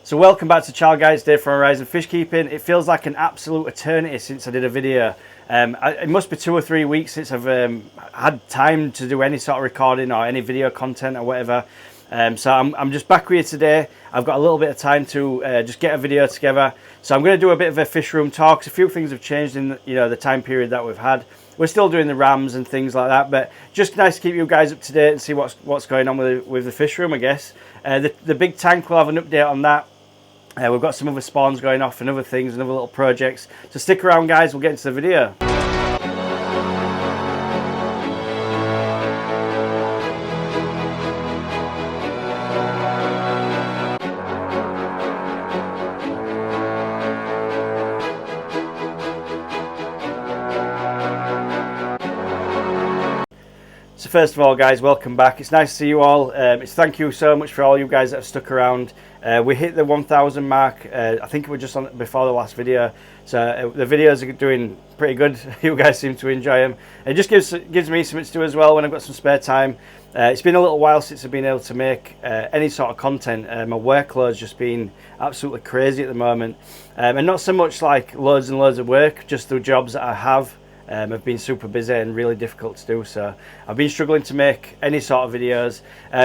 So welcome back to Child Guides Day for Horizon Fish Keeping. It feels like an absolute eternity since I did a video. It must be 2 or 3 weeks since I've had time to do any sort of recording or any video content or whatever. So I'm just back with you today. I've got a little bit of time to just get a video together. So I'm going to do a bit of a fish room talk. A few things have changed in the time period that we've had. We're still doing the rams and things like that, but just nice to keep you guys up to date and see what's going on with the fish room, I guess. The big tank, we'll have an update on that. We've got some other spawns going off and other things and other little projects. So stick around, guys. We'll get into the video. So first of all, guys, welcome back. It's nice to see you all. Thank you so much for all you guys that have stuck around. We hit the 1,000 mark. I think we were just on before the last video. So the videos are doing pretty good. You guys seem to enjoy them. It just gives me something to do as well when I've got some spare time. It's been a little while since I've been able to make any sort of content. My workload's just been absolutely crazy at the moment. And not so much like loads and loads of work, just the jobs that I have. Have been super busy and really difficult to do, so I've been struggling to make any sort of videos.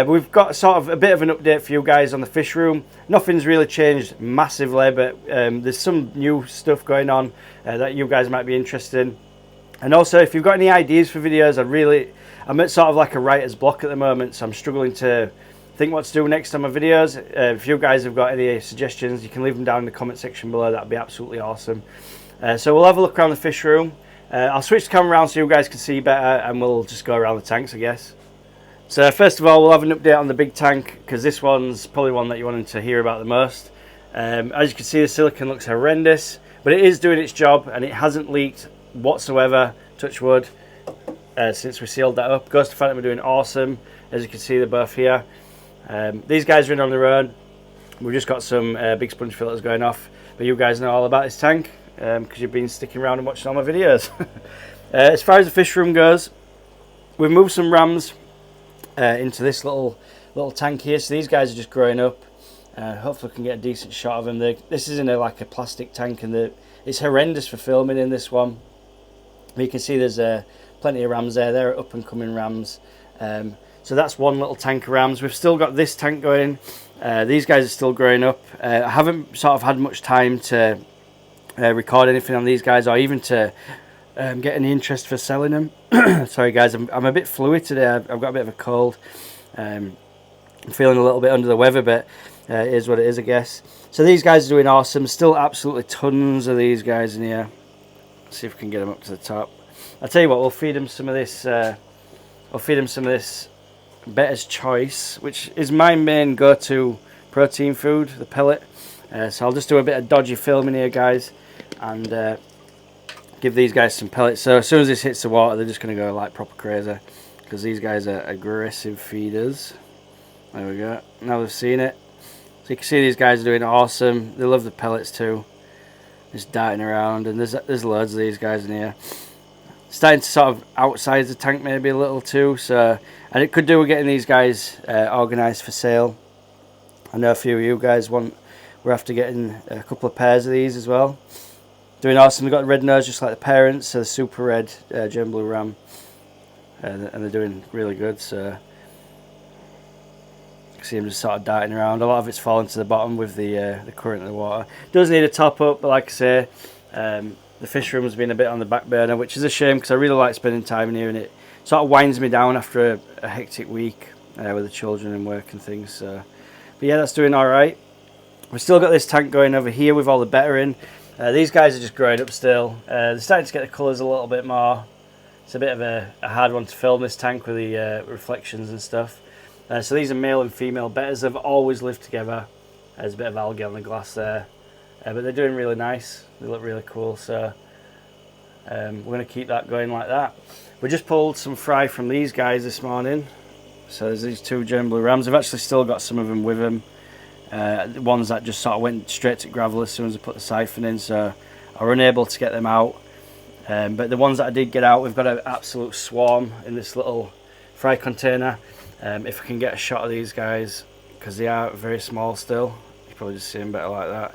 We've got sort of a bit of an update for you guys on the fish room. Nothing's really changed massively, but there's some new stuff going on that you guys might be interested in. And also, if you've got any ideas for videos, I'm at sort of like a writer's block at the moment, so I'm struggling to think what to do next on my videos. If you guys have got any suggestions, you can leave them down in the comment section below. That'd be absolutely awesome. So we'll have a look around the fish room. I'll switch the camera around so you guys can see better, and we'll just go around the tanks, I guess. So first of all, we'll have an update on the big tank, because this one's probably one that you wanted to hear about the most. As you can see, the silicon looks horrendous, but it is doing its job, and it hasn't leaked whatsoever, touch wood, since we sealed that up. Ghost of Phantom are doing awesome. As you can see, they're both here. These guys are in on their own. We've just got some big sponge filters going off, but you guys know all about this tank, because you've been sticking around and watching all my videos. As far as the fish room goes, we've moved some rams into this little tank here. So these guys are just growing up. Hopefully we can get a decent shot of them. This is in like a plastic tank, and it's horrendous for filming in this one. You can see there's plenty of rams there. They're up and coming rams. So that's one little tank of rams. We've still got this tank going. These guys are still growing up. I haven't sort of had much time to record anything on these guys, or even to get any interest for selling them. Sorry guys, I'm a bit fluid today. I've got a bit of a cold. I'm feeling a little bit under the weather, but it is what it is, I guess. So these guys are doing awesome. Still absolutely tons of these guys in here. Let's see if we can get them up to the top. I'll tell you what, we'll feed them some of this. I'll feed them some of this Better's Choice, which is my main go-to protein food, the pellet. So I'll just do a bit of dodgy filming here, guys, and give these guys some pellets. So as soon as this hits the water, they're just going to go like proper crazy, because these guys are aggressive feeders. There we go. Now they've seen it. So you can see these guys are doing awesome. They love the pellets too. Just darting around, and there's loads of these guys in here. Starting to sort of outside the tank maybe a little too. So, and it could do with getting these guys organised for sale. I know a few of you guys we're after getting a couple of pairs of these as well. Doing awesome. They've got the red nose just like the parents, so the super red German blue ram, and they're doing really good. So you can see them just sort of darting around. A lot of it's falling to the bottom with the current of the water. Does need a top up, but like I say, the fish room has been a bit on the back burner, which is a shame, because I really like spending time in here, and it sort of winds me down after a hectic week with the children and work and things. So, but yeah, that's doing all right. We've still got this tank going over here with all the better in. These guys are just growing up still. They're starting to get the colours a little bit more. It's a bit of a hard one to film, this tank, with the reflections and stuff. So these are male and female betters. They've always lived together. There's a bit of algae on the glass there. But they're doing really nice. They look really cool. So we're going to keep that going like that. We just pulled some fry from these guys this morning. So there's these two German blue rams. I've actually still got some of them with them. The ones that just sort of went straight to gravel as soon as I put the siphon in, so I were unable to get them out. But the ones that I did get out, we've got an absolute swarm in this little fry container. If I can get a shot of these guys, because they are very small still. You probably just seeing better like that.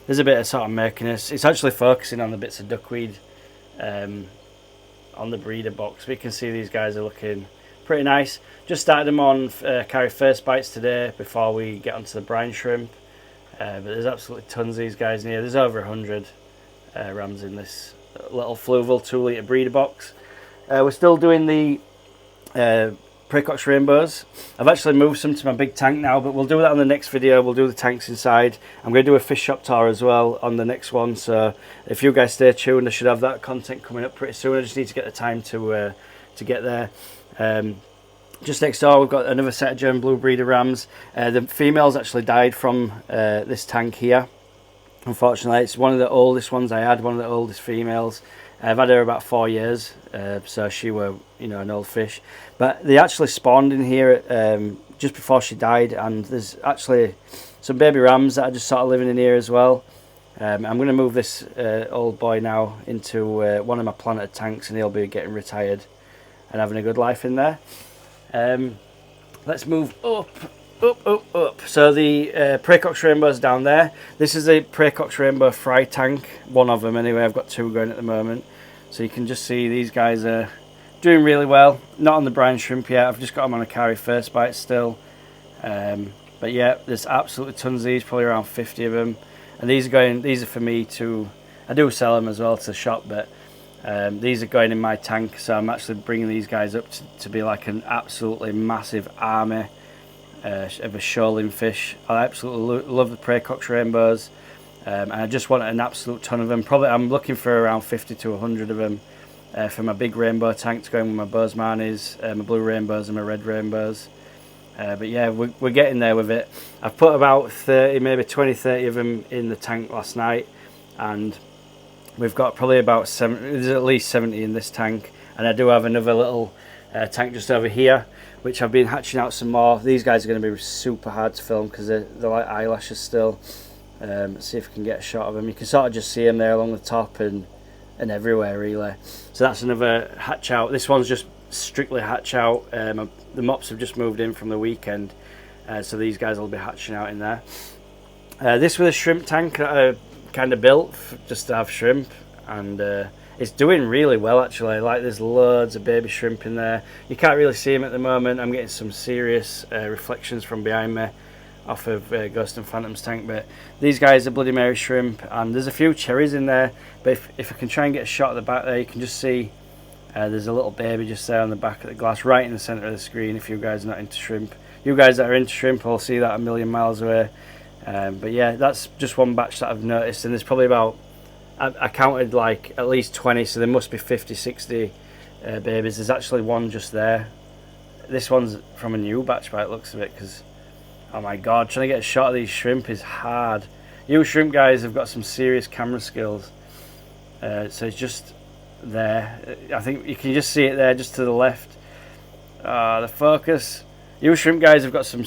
There's a bit of sort of murkiness. It's actually focusing on the bits of duckweed on the breeder box. We can see these guys are looking pretty nice. Just started them on carry first bites today before we get onto the brine shrimp. But there's absolutely tons of these guys in here. There's over 100 rams in this little Fluval 2 litre breeder box. We're still doing the Pracox rainbows. I've actually moved some to my big tank now, but we'll do that on the next video. We'll do the tanks inside. I'm going to do a fish shop tour as well on the next one, so if you guys stay tuned, I should have that content coming up pretty soon. I just need to get the time to get there. Just next door we've got another set of German blue breeder rams. The females actually died from this tank here. Unfortunately, it's one of the oldest ones I had, one of the oldest females. I've had her about 4 years, so she were, you know, an old fish. But they actually spawned in here just before she died, and there's actually some baby rams that are just sort of living in here as well. I'm going to move this old boy now into one of my planted tanks, and he'll be getting retired and having a good life in there. Let's move up. So the Pracox rainbow's down there. This is a Pracox rainbow fry tank, one of them anyway. I've got 2 going at the moment, so you can just see these guys are doing really well. Not on the brine shrimp yet. I've just got them on a carry first bite still. But yeah, there's absolutely tons of these, probably around 50 of them. And these are for me to, I do sell them as well to the shop, but these are going in my tank, so I'm actually bringing these guys up to be like an absolutely massive army of a shoaling fish. I absolutely love the Pracox rainbows, and I just want an absolute ton of them. Probably I'm looking for around 50 to 100 of them for my big rainbow tank to go in with my Bozemanis, my blue rainbows and my red rainbows. But yeah, we're getting there with it. I've put about 30, maybe 20-30 of them in the tank last night, and we've got probably about 70, there's at least 70 in this tank. And I do have another little tank just over here, which I've been hatching out some more. These guys are going to be super hard to film because they're like eyelashes still. Let's see if we can get a shot of them. You can sort of just see them there along the top and everywhere really. So that's another hatch out. This one's just strictly hatch out. The mops have just moved in from the weekend, so these guys will be hatching out in there. This was a shrimp tank that I kind of built just to have shrimp, and it's doing really well actually. Like, there's loads of baby shrimp in there. You can't really see them at the moment. I'm getting some serious reflections from behind me off of Ghost and Phantom's tank, but these guys are Bloody Mary shrimp, and there's a few cherries in there. But if I can try and get a shot at the back there, you can just see there's a little baby just there on the back of the glass, right in the center of the screen. If you guys are not into shrimp, you guys that are into shrimp will see that a million miles away. But yeah, that's just one batch that I've noticed, and there's probably about, I counted like at least 20, so there must be 50, 60 babies. There's actually one just there. This one's from a new batch by the looks of it, because oh my god, trying to get a shot of these shrimp is hard. You shrimp guys have got some serious camera skills. So it's just there. I think you can just see it there just to the left. The focus. You shrimp guys have got some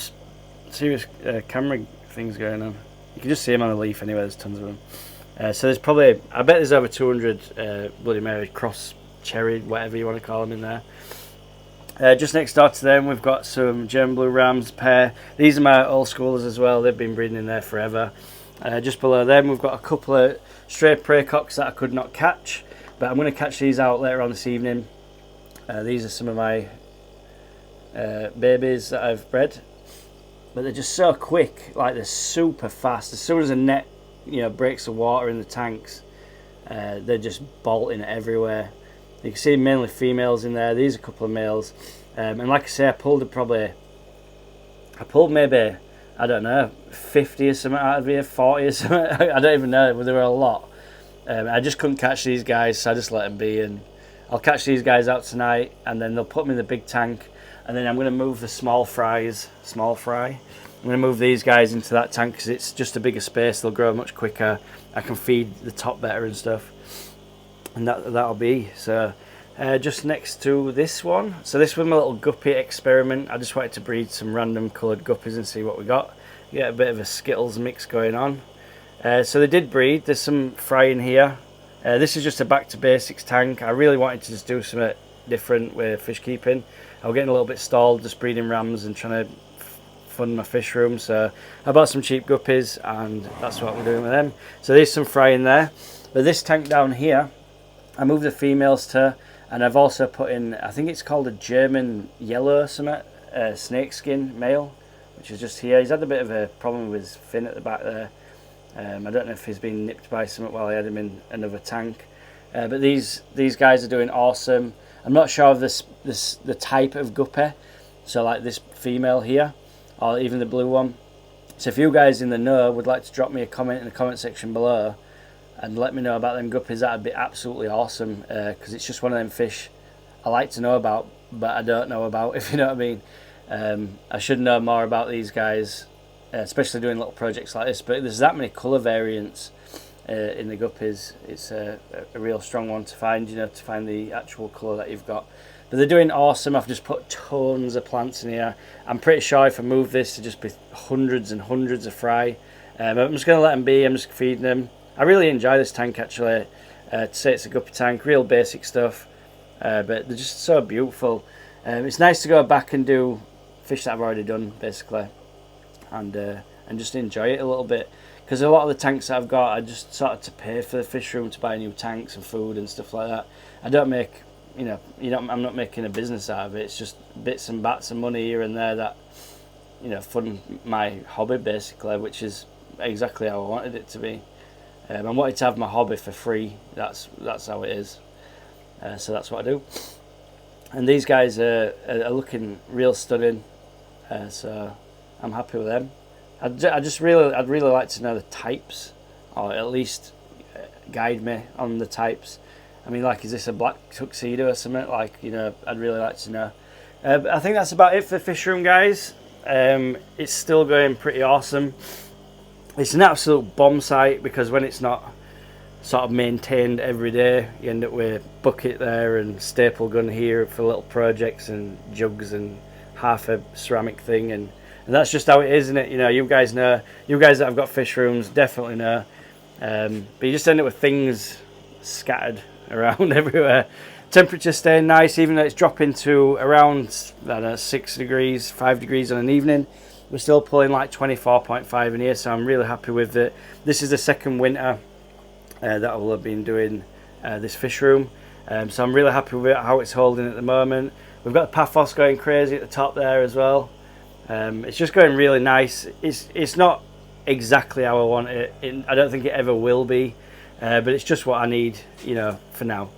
serious camera things going on. You can just see them on the leaf anyway. There's tons of them. So there's probably, I bet there's over 200 Bloody Mary cross cherry, whatever you want to call them, in there. Just next door to them we've got some German blue rams pair. These are my old schoolers as well. They've been breeding in there forever. Just below them we've got a couple of stray Pracox that I could not catch, but I'm going to catch these out later on this evening. These are some of my babies that I've bred, but they're just so quick. Like, they're super fast. As soon as a net, you know, breaks the water in the tanks, they're just bolting everywhere. You can see mainly females in there. These are a couple of males, and like I say, I pulled maybe, I don't know, 50 or something out of here, 40 or something. I don't even know, but there were a lot. I just couldn't catch these guys, so I just let them be, and I'll catch these guys out tonight, and then they'll put them in the big tank, and then I'm going to move the small fry. I'm going to move these guys into that tank because it's just a bigger space. They'll grow much quicker. I can feed the top better and stuff, and that'll be so. Just next to this one, so this was my little guppy experiment. I just wanted to breed some random coloured guppies and see what we got. Get a bit of a Skittles mix going on. So they did breed. There's some fry in here. This is just a back to basics tank. I really wanted to just do something different with fish keeping. I was getting a little bit stalled just breeding rams and trying to fund my fish room. So I bought some cheap guppies, and that's what we're doing with them. So there's some fry in there. But this tank down here, I moved the females to, and I've also put in, I think it's called a German yellow snakeskin male, which is just here. He's had a bit of a problem with his fin at the back there. I don't know if he's been nipped by something while I had him in another tank. But these guys are doing awesome. I'm not sure of the type of guppy, so like this female here, or even the blue one. So if you guys in the know would like to drop me a comment in the comment section below and let me know about them guppies, that'd be absolutely awesome, because it's just one of them fish I like to know about, but I don't know about, if you know what I mean. I should know more about these guys, especially doing little projects like this, but there's that many colour variants in the guppies. It's a real strong one to find, you know, to find the actual colour that you've got. But they're doing awesome. I've just put tons of plants in here. I'm pretty sure if I move this to just be hundreds and hundreds of fry. I'm just going to let them be. I'm just feeding them. I really enjoy this tank actually. To say it's a guppy tank, real basic stuff, but they're just so beautiful. It's nice to go back and do fish that I've already done basically, and just enjoy it a little bit, because a lot of the tanks that I've got, I just sort of to pay for the fish room to buy new tanks and food and stuff like that. I don't make, I'm not making a business out of it. It's just bits and bats of money here and there that, fund my hobby basically, which is exactly how I wanted it to be. I wanted to have my hobby for free. That's how it is. So that's what I do. And these guys are looking real stunning. So I'm happy with them. I'd really like to know the types, or at least guide me on the types. I mean, like, is this a black tuxedo or something? Like, I'd really like to know. But I think that's about it for the fish room, guys. It's still going pretty awesome. It's an absolute bomb site, because when it's not sort of maintained every day, you end up with a bucket there and staple gun here for little projects and jugs and half a ceramic thing, and that's just how it is, isn't it? You guys know, you guys that have got fish rooms definitely know. But you just end up with things scattered around everywhere. Temperature staying nice, even though it's dropping to around, I don't know, 6 degrees, 5 degrees on an evening. We're still pulling like 24.5 in here, so I'm really happy with it. This is the second winter that I will have been doing this fish room, so I'm really happy with how it's holding at the moment. We've got the paphos going crazy at the top there as well. It's just going really nice. It's not exactly how I want it. I don't think it ever will be, but it's just what I need, for now.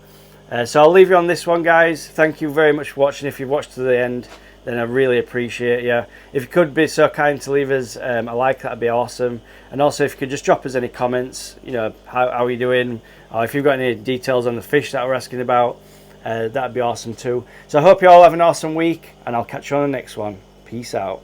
So I'll leave you on this one, guys. Thank you very much for watching. If you've watched to the end, then I really appreciate you. If you could be so kind to leave us a like, that'd be awesome. And also, if you could just drop us any comments, how are you doing, or if you've got any details on the fish that we're asking about, that'd be awesome too. So I hope you all have an awesome week, and I'll catch you on the next one. Peace out.